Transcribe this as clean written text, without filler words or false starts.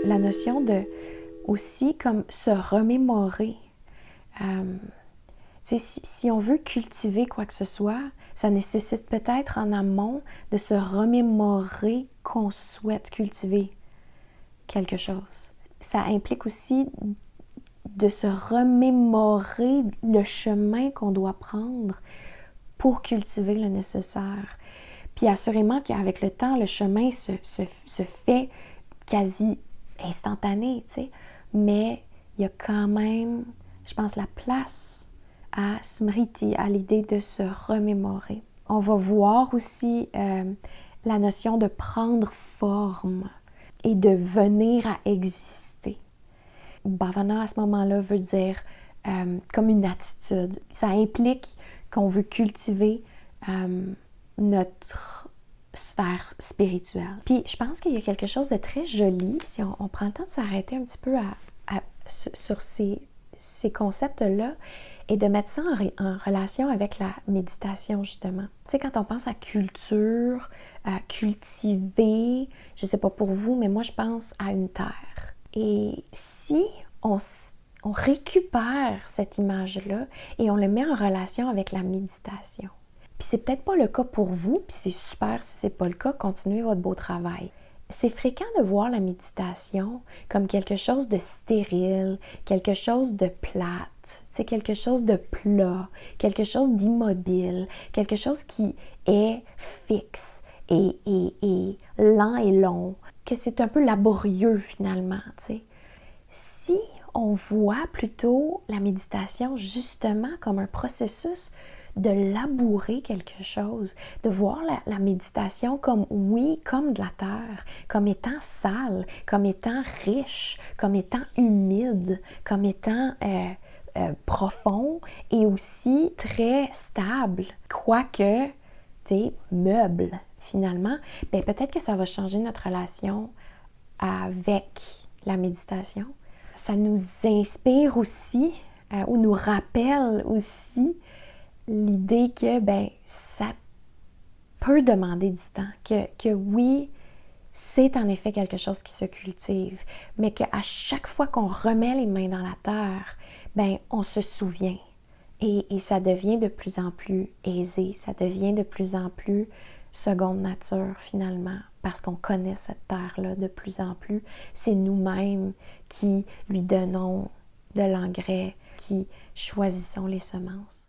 la notion de aussi comme se remémorer. Si on veut cultiver quoi que ce soit, ça nécessite peut-être en amont de se remémorer qu'on souhaite cultiver quelque chose. Ça implique aussi de se remémorer le chemin qu'on doit prendre pour cultiver le nécessaire. Puis assurément qu'avec le temps, le chemin se fait quasi instantané, tu sais. Mais il y a quand même, je pense, la place à smriti, à l'idée de se remémorer. On va voir aussi la notion de prendre forme et de venir à exister. Bhavana, à ce moment-là, veut dire comme une attitude. Ça implique qu'on veut cultiver notre sphère spirituelle. Puis, je pense qu'il y a quelque chose de très joli, si on prend le temps de s'arrêter un petit peu sur ces concepts-là et de mettre ça en relation avec la méditation, justement. Tu sais, quand on pense à culture, à cultiver, je sais pas pour vous, mais moi, je pense à une terre. Et si on récupère cette image-là et on le met en relation avec la méditation. Puis c'est peut-être pas le cas pour vous, puis c'est super si c'est pas le cas, continuez votre beau travail. C'est fréquent de voir la méditation comme quelque chose de stérile, quelque chose de plate, c'est quelque chose de plat, quelque chose d'immobile, quelque chose qui est fixe et lent et long, que c'est un peu laborieux finalement, tu sais. Si on voit plutôt la méditation justement comme un processus de labourer quelque chose, de voir la méditation comme, oui, comme de la terre, comme étant sale, comme étant riche, comme étant humide, comme étant profond et aussi très stable, quoique, tu sais, meuble finalement, bien peut-être que ça va changer notre relation avec la méditation. Ça nous inspire aussi ou nous rappelle aussi l'idée que ça peut demander du temps, que oui, c'est en effet quelque chose qui se cultive, mais qu'à chaque fois qu'on remet les mains dans la terre, on se souvient. Et ça devient de plus en plus aisé, ça devient de plus en plus seconde nature finalement, parce qu'on connaît cette terre-là de plus en plus. C'est nous-mêmes qui lui donnons de l'engrais, qui choisissons les semences.